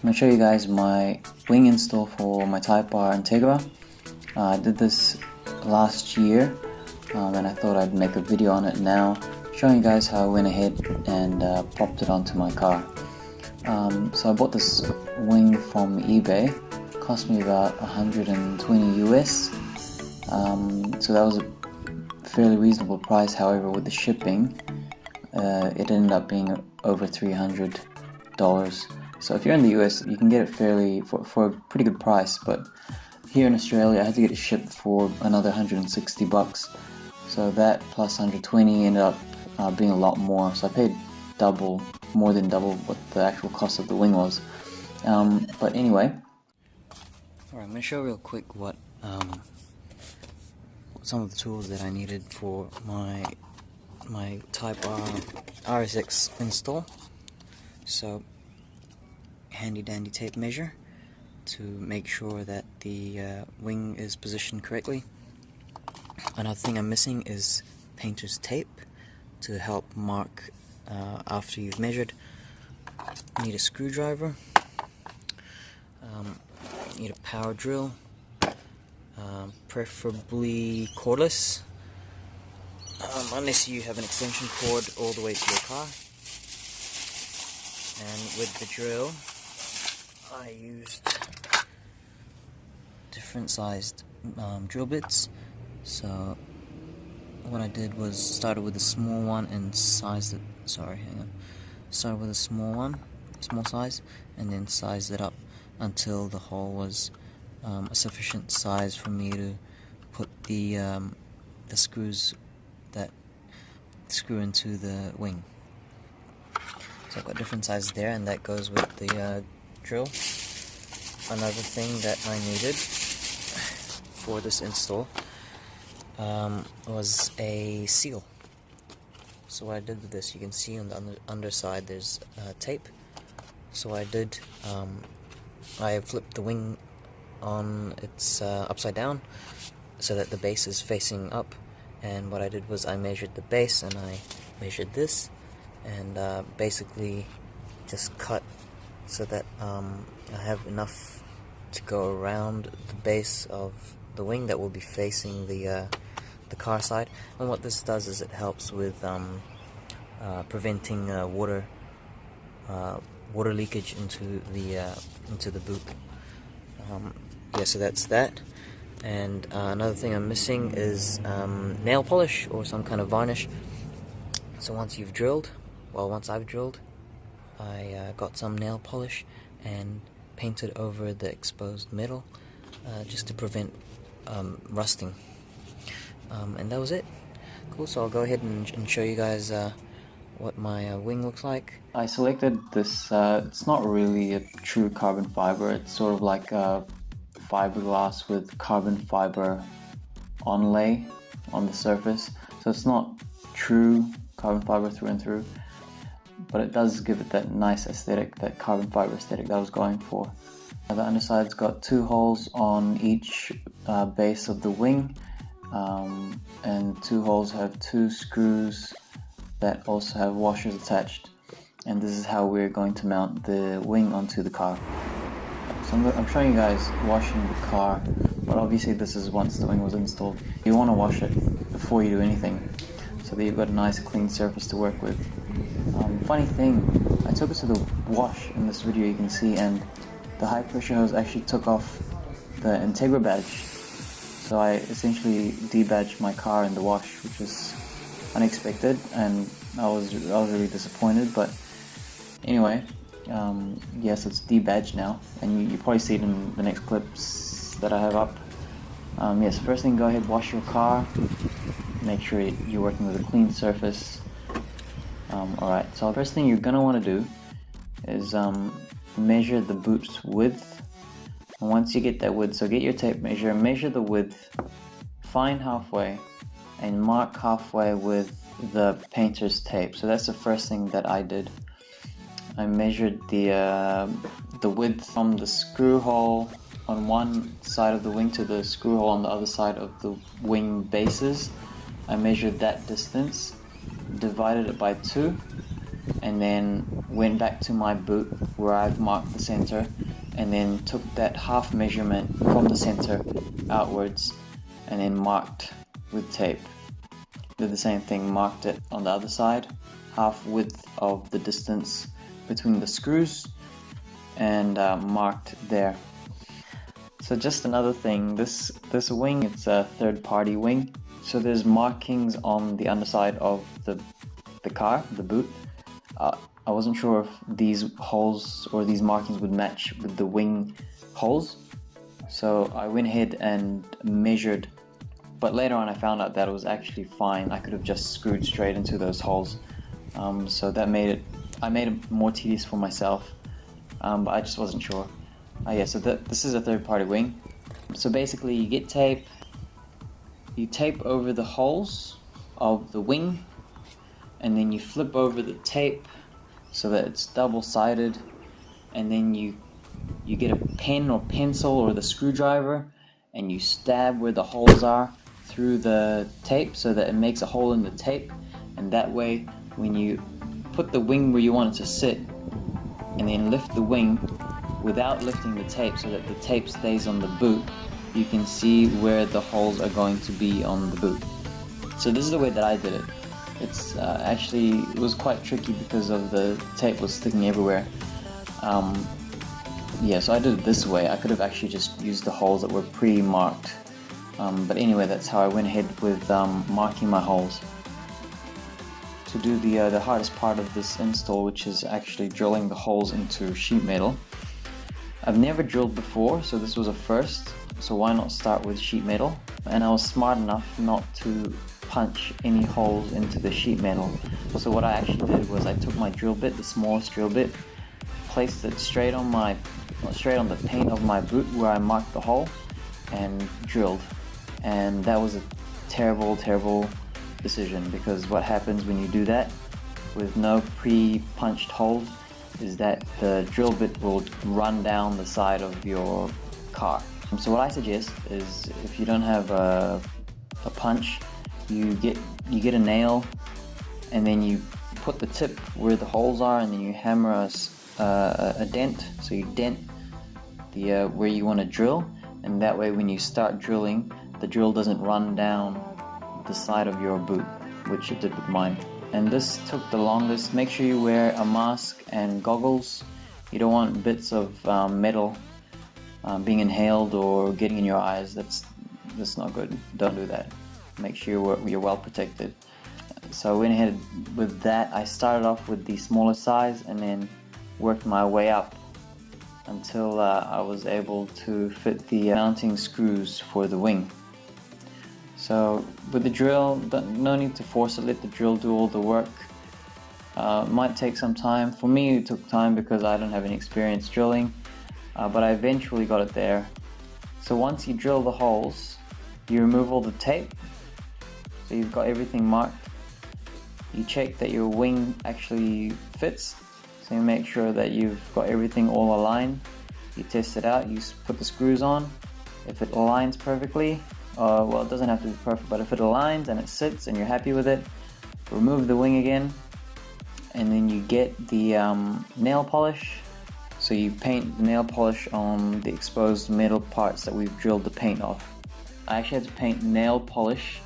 I'm going to show you guys my wing install for my Type R Integra. I did this last year and I thought I'd make a video on it now, showing you guys how I went ahead and popped it onto my car. So I bought this wing from eBay. It cost me about 120 US. So that was a fairly reasonable price. However, with the shipping, it ended up being over $300. So if you're in the US, you can get it for a pretty good price, but here in Australia, I had to get it shipped for another 160 bucks. So that plus 120 ended up being a lot more. So I paid more than double what the actual cost of the wing was. But anyway, alright, I'm going to show real quick what some of the tools that I needed for my Type R RSX install. So, handy dandy tape measure to make sure that the wing is positioned correctly. Another thing I'm missing is painter's tape to help mark after you've measured. Need a screwdriver, need a power drill, preferably cordless, unless you have an extension cord all the way to your car. And with the drill, I used different sized drill bits. So what I did was started with a small one and sized it. Started with a small size, and then sized it up until the hole was a sufficient size for me to put the screws that screw into the wing. So I've got different sizes there, and that goes with the drill. Another thing that I needed for this install was a seal. So what I did with this, you can see on the underside there's tape. So what I did, I flipped the wing on its upside down so that the base is facing up, and what I did was I measured the base and I measured this, and basically just cut so that I have enough to go around the base of the wing that will be facing the car side. And what this does is it helps with preventing water leakage into the boot. Yeah, so that's that. And another thing I'm missing is nail polish or some kind of varnish. So once I've drilled, I got some nail polish and painted over the exposed metal just to prevent rusting. And that was it. Cool, so I'll go ahead and show you guys what my wing looks like. I selected this, it's not really a true carbon fiber, it's sort of like a fiberglass with carbon fiber onlay on the surface. So it's not true carbon fiber through and through, but it does give it that nice aesthetic, that carbon fiber aesthetic that I was going for. The underside's got 2 holes on each base of the wing, and 2 holes have 2 screws that also have washers attached, and this is how we're going to mount the wing onto the car. So I'm showing you guys washing the car, but obviously this is once the wing was installed. You want to wash it before you do anything, so that you've got a nice clean surface to work with. Funny thing, I took it to the wash in this video, you can see, and the high pressure hose actually took off the Integra badge. So I essentially debadged my car in the wash, which was unexpected, and I was really disappointed. But anyway, yes, it's debadged now, and you probably see it in the next clips that I have up. Yes, first thing, go ahead, wash your car, make sure you're working with a clean surface. Alright, so the first thing you're going to want to do is measure the boot's width. And once you get that width, so get your tape measure, measure the width, find halfway, and mark halfway with the painter's tape. So that's the first thing that I did. I measured the width from the screw hole on one side of the wing to the screw hole on the other side of the wing bases. I measured that distance, divided it by 2, and then went back to my boot where I've marked the center, and then took that half measurement from the center outwards and then marked with tape. Did the same thing, marked it on the other side, half width of the distance between the screws, and marked there. So just another thing, this wing, it's a third-party wing, so there's markings on the underside of the car, the boot. I wasn't sure if these holes or these markings would match with the wing holes, so I went ahead and measured, but later on I found out that it was actually fine. I could have just screwed straight into those holes, so that made it more tedious for myself, but I just wasn't sure. Yeah, so this is a third-party wing. So basically you get tape, you tape over the holes of the wing, and then you flip over the tape so that it's double-sided, and then you get a pen or pencil or the screwdriver and you stab where the holes are through the tape so that it makes a hole in the tape, and that way when you put the wing where you want it to sit and then lift the wing without lifting the tape so that the tape stays on the boot, you can see where the holes are going to be on the boot. So this is the way that I did it. It's it was quite tricky because of the tape was sticking everywhere. Yeah, so I did it this way. I could have actually just used the holes that were pre-marked. But anyway, that's how I went ahead with marking my holes. To do the hardest part of this install, which is actually drilling the holes into sheet metal. I've never drilled before, so this was a first, so why not start with sheet metal? And I was smart enough not to punch any holes into the sheet metal. So what I actually did was I took my drill bit, the smallest drill bit, placed it straight on the paint of my boot where I marked the hole, and drilled. And that was a terrible decision, because what happens when you do that with no pre-punched holes is that the drill bit will run down the side of your car. So what I suggest is, if you don't have a punch, you get a nail, and then you put the tip where the holes are, and then you hammer a dent. So you dent the where you want to drill, and that way when you start drilling, the drill doesn't run down the side of your boot, which it did with mine. And this took the longest. Make sure you wear a mask and goggles. You don't want bits of metal being inhaled or getting in your eyes. That's not good. Don't do that. Make sure you're well protected. So I went ahead with that. I started off with the smaller size and then worked my way up until I was able to fit the mounting screws for the wing. So with the drill, no need to force it, let the drill do all the work. Might take some time. For me it took time because I don't have any experience drilling, but I eventually got it there. So once you drill the holes, you remove all the tape, so you've got everything marked. You check that your wing actually fits, so you make sure that you've got everything all aligned. You test it out, you put the screws on. If it aligns perfectly, well, it doesn't have to be perfect, but if it aligns and it sits and you're happy with it, remove the wing again, and then you get the nail polish. So you paint the nail polish on the exposed metal parts that we've drilled the paint off. I actually had to paint nail polish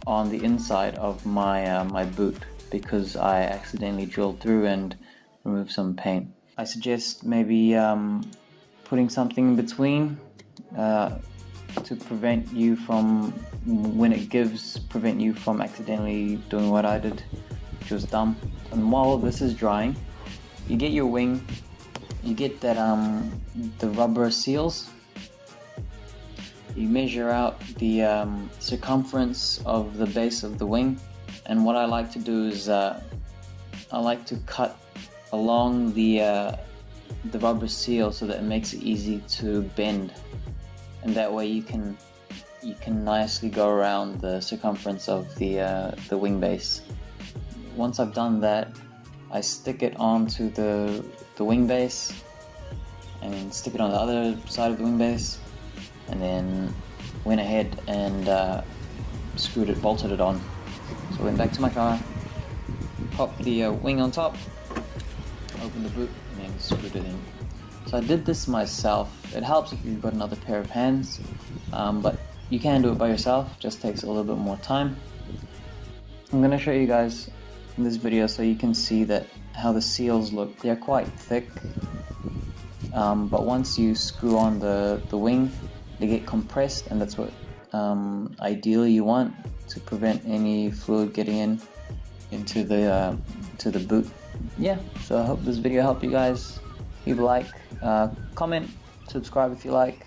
on the inside of my my boot because I accidentally drilled through and removed some paint. I suggest maybe putting something in between to prevent you from, when it gives, prevent you from accidentally doing what I did, which was dumb. And while this is drying, you get your wing, you get that the rubber seals, you measure out the circumference of the base of the wing, and what I like to do is I like to cut along the rubber seal so that it makes it easy to bend, and that way you can nicely go around the circumference of the wing base. Once I've done that, I stick it onto the wing base and stick it on the other side of the wing base, and then went ahead and bolted it on. So I went back to my car, pop the wing on top, open the boot, and then screw it in. So I did this myself. It helps if you've got another pair of hands, but you can do it by yourself, just takes a little bit more time. I'm going to show you guys in this video so you can see that how the seals look. They're quite thick, but once you screw on the wing, they get compressed, and that's what ideally you want to prevent any fluid getting into the boot. Yeah, so I hope this video helped you guys. Leave a like, comment, subscribe if you like.